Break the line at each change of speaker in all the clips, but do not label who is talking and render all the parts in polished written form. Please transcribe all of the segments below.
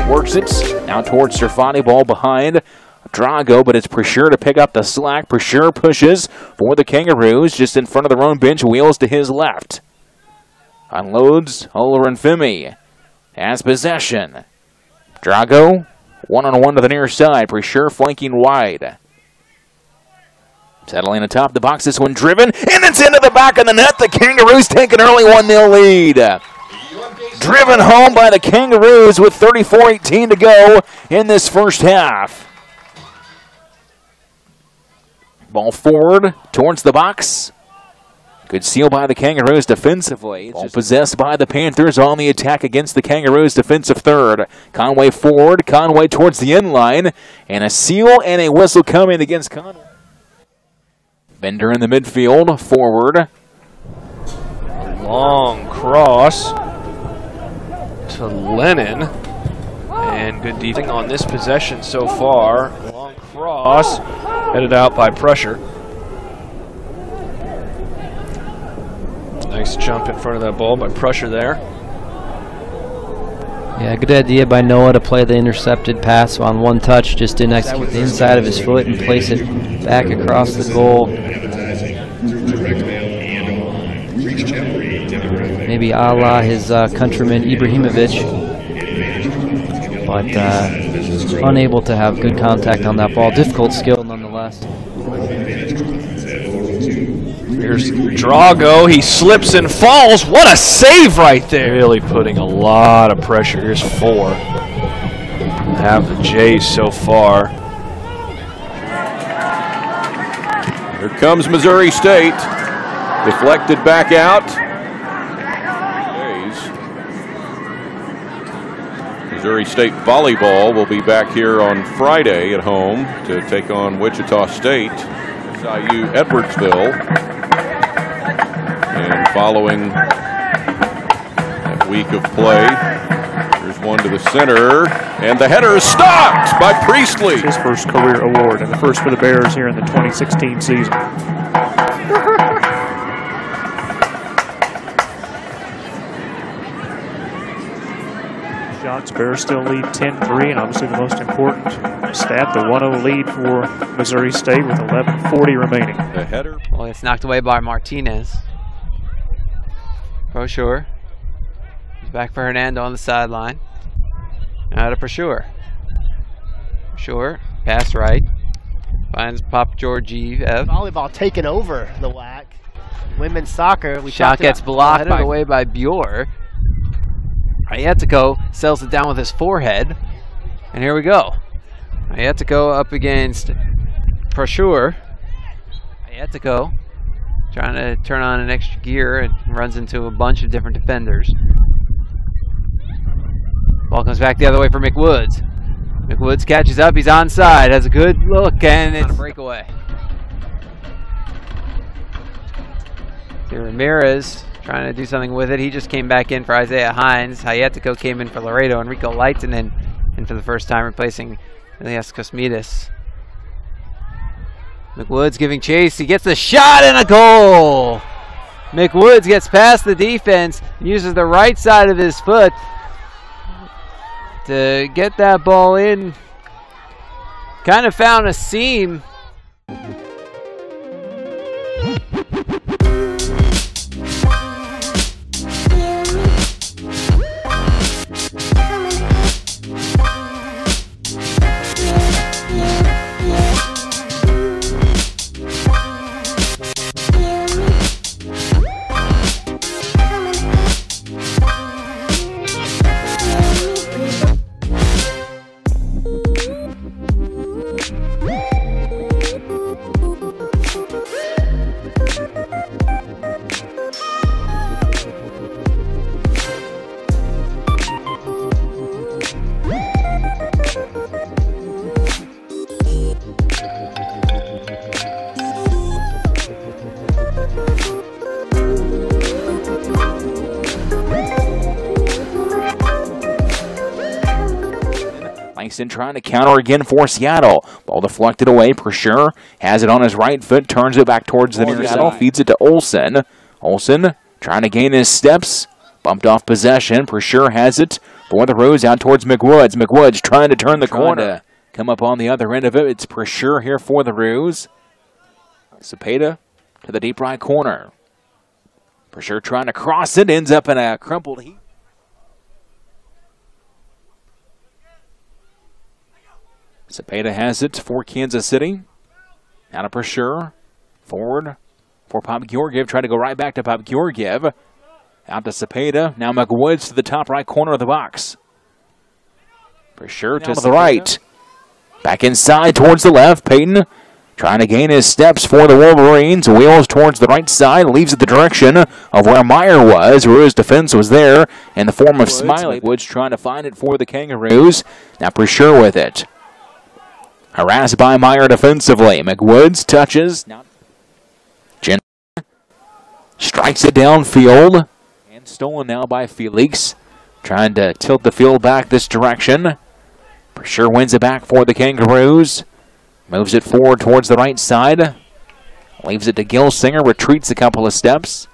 Works it now towards Serfani, ball behind Drago, but it's PRECHEUR to pick up the slack. PRECHEUR pushes for the Kangaroos just in front of their own bench, wheels to his left. Unloads Olarinfemi. Has possession. Drago one-on-one to the near side. PRECHEUR flanking wide. Settling atop the box, this one driven, and it's into the back of the net. The Kangaroos take an early 1-0 lead. Driven home by the Kangaroos with 34-18 to go in this first half. Ball forward towards the box. Good seal by the Kangaroos defensively. Ball possessed by the Panthers on the attack against the Kangaroos defensive third. Conway forward, Conway towards the end line, and a seal and a whistle coming against Conway. Bender in the midfield, forward.
Long cross to Lennon, and good defending on this possession so far. Long cross headed out by PRECHEUR. Nice jump in front of that ball by PRECHEUR there.
Yeah, good idea by Noah to play the intercepted pass on one touch. Just didn't execute the inside of his foot and place it back across the goal. Maybe a la his countryman Ibrahimovic, but unable to have good contact on that ball. Difficult skill nonetheless.
Here's Drago, he slips and falls. What a save right there. Really putting a lot of pressure. Here's 4. Have the Jays so far.
Here comes Missouri State. Deflected back out. Missouri State volleyball will be back here on Friday at home to take on Wichita State. SIU Edwardsville. And following that week of play, there's one to the center, and the header is stopped by Priestley.
His first career award and the first for the Bears here in the 2016 season. Shots, Bears still lead 10-3, and obviously the most important stat, the 1-0 lead for Missouri State with 11:40 remaining.
The header.
Well, it's knocked away by Martinez. PRECHEUR. He's back for Hernando on the sideline. Now to PRECHEUR. PRECHEUR, pass right. Finds Pop Georgiev.
Volleyball taking over the WAC. Women's soccer.
Shot gets blocked away by Bjor. Ayetiko sells it down with his forehead. And here we go. Ayetiko up against PRECHEUR. Ayetiko trying to turn on an extra gear and runs into a bunch of different defenders. Ball comes back the other way for McWoods. McWoods catches up, he's onside, has a good look, and it's a breakaway. Ramirez trying to do something with it. He just came back in for Isaiah Hines. Hayetiko came in for Laredo. Enrico Leitinen in for the first time, replacing Elias Cosmides. McWoods giving chase. He gets the shot and a goal. McWoods gets past the defense, uses the right side of his foot to get that ball in. Kind of found a seam.
Tyson trying to counter again for Seattle. Ball deflected away. PRECHEUR has it on his right foot, turns it back towards the near side, feeds it to Olsen. Olsen trying to gain his steps. Bumped off possession. PRECHEUR has it for the Roos out towards McWoods. McWoods trying to turn the corner. Come up on the other end of it. It's PRECHEUR here for the Roos. Cepeda to the deep right corner. PRECHEUR trying to cross it. Ends up in a crumpled heap. Cepeda has it for Kansas City. Out of PRECHEUR. Forward for Pop-Georgiev. Trying to go right back to Pop-Georgiev. Out to Cepeda. Now McWoods to the top right corner of the box. PRECHEUR to the right. Back inside towards the left. Payton trying to gain his steps for the Wolverines. Wheels towards the right side. Leaves it the direction of where Meyer was. Roos' defense was there in the form of Smiley. Woods trying to find it for the Kangaroos. Now PRECHEUR with it. Harassed by Meyer defensively. McWoods touches. Jen strikes it downfield. And stolen now by Felix. Trying to tilt the field back this direction. PRECHEUR wins it back for the Kangaroos. Moves it forward towards the right side. Leaves it to Gilsinger. Retreats a couple of steps.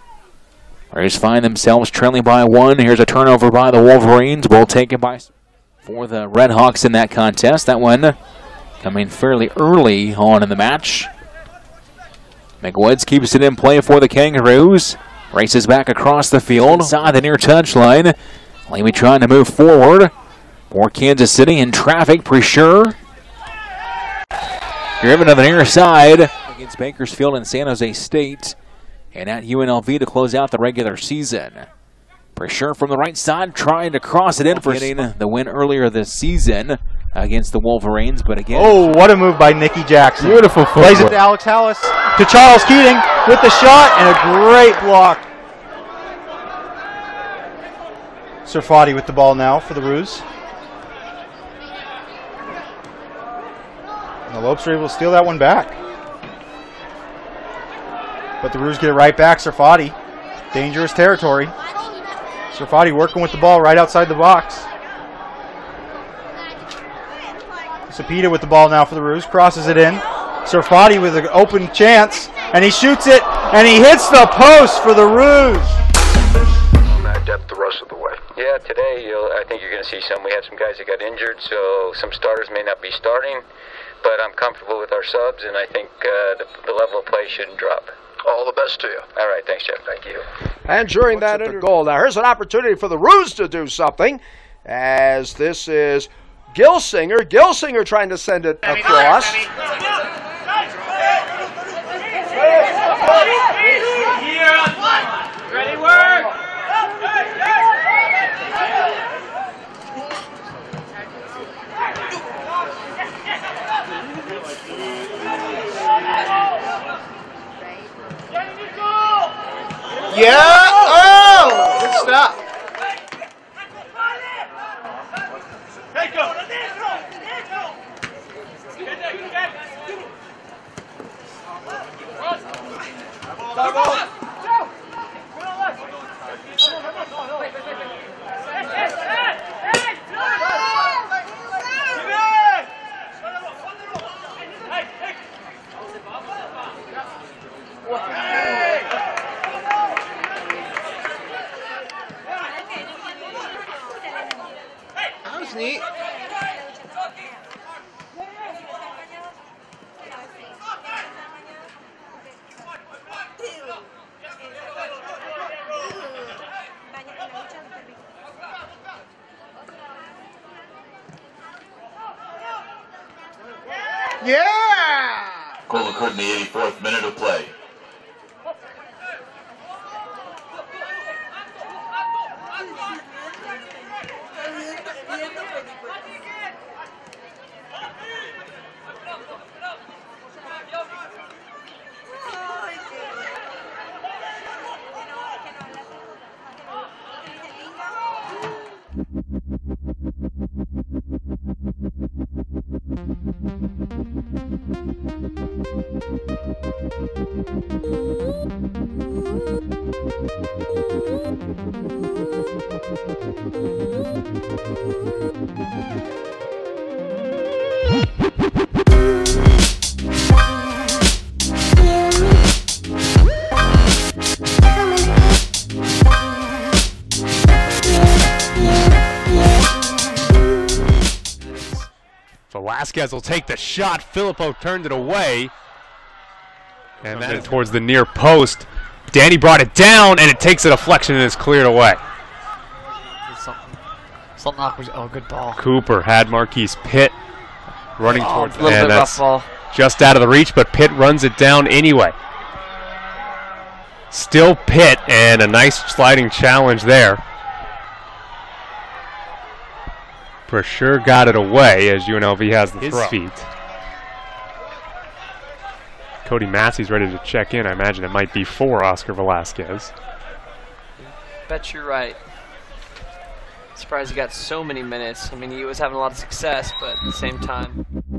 Rays find themselves trailing by 1. Here's a turnover by the Wolverines. Ball taken by for the Redhawks in that contest. That one coming fairly early on in the match. McWoods keeps it in play for the Kangaroos. Races back across the field. Inside the near touchline. Lamy trying to move forward for Kansas City in traffic. PRECHEUR driven to the near side against Bakersfield and San Jose State. And at UNLV to close out the regular season. PRECHEUR from the right side trying to cross it in for getting the win earlier this season against the Wolverines, but again...
Oh, what a move by Nicky Jackson.
Beautiful footwork.
Plays it to Alex Hallis, to Charles Keating with the shot, and a great block. Serfati with the ball now for the Roos. And the Lopes are able to steal that one back. But the Roos get it right back. Serfati, dangerous territory. Serfati working with the ball right outside the box. Cepeda with the ball now for the Roos, crosses it in. Serfati with an open chance, and he shoots it, and he hits the post for the Roos.
On that depth the rest of the way. Yeah, today I think you're going to see some. We had some guys that got injured, so some starters may not be starting, but I'm comfortable with our subs, and I think the level of play shouldn't drop.
All the best to you.
All right, thanks, Jeff. Thank you.
And during that goal, now here's an opportunity for the Roos to do something, as this is Gilsinger. Gilsinger trying to send it across.
Ready, work!
Yeah! Oh! Good stop. That was neat. Yeah!
Goal occurred in the 84th minute of play.
Velasquez will take the shot. Filippo turned it away. And that is towards the near post. Danny brought it down, and it takes a deflection and is cleared away.
Oh, good ball.
Cooper had Marquise Pitt running towards
a little bit rough ball.
Just out of the reach, but Pitt runs it down anyway. Still Pitt, and a nice sliding challenge there. PRECHEUR got it away as UNLV has his feet. Cody Massey's ready to check in. I imagine it might be for Oscar Velasquez.
Bet you're right. Surprised he got so many minutes. I mean, he was having a lot of success, but at the same time,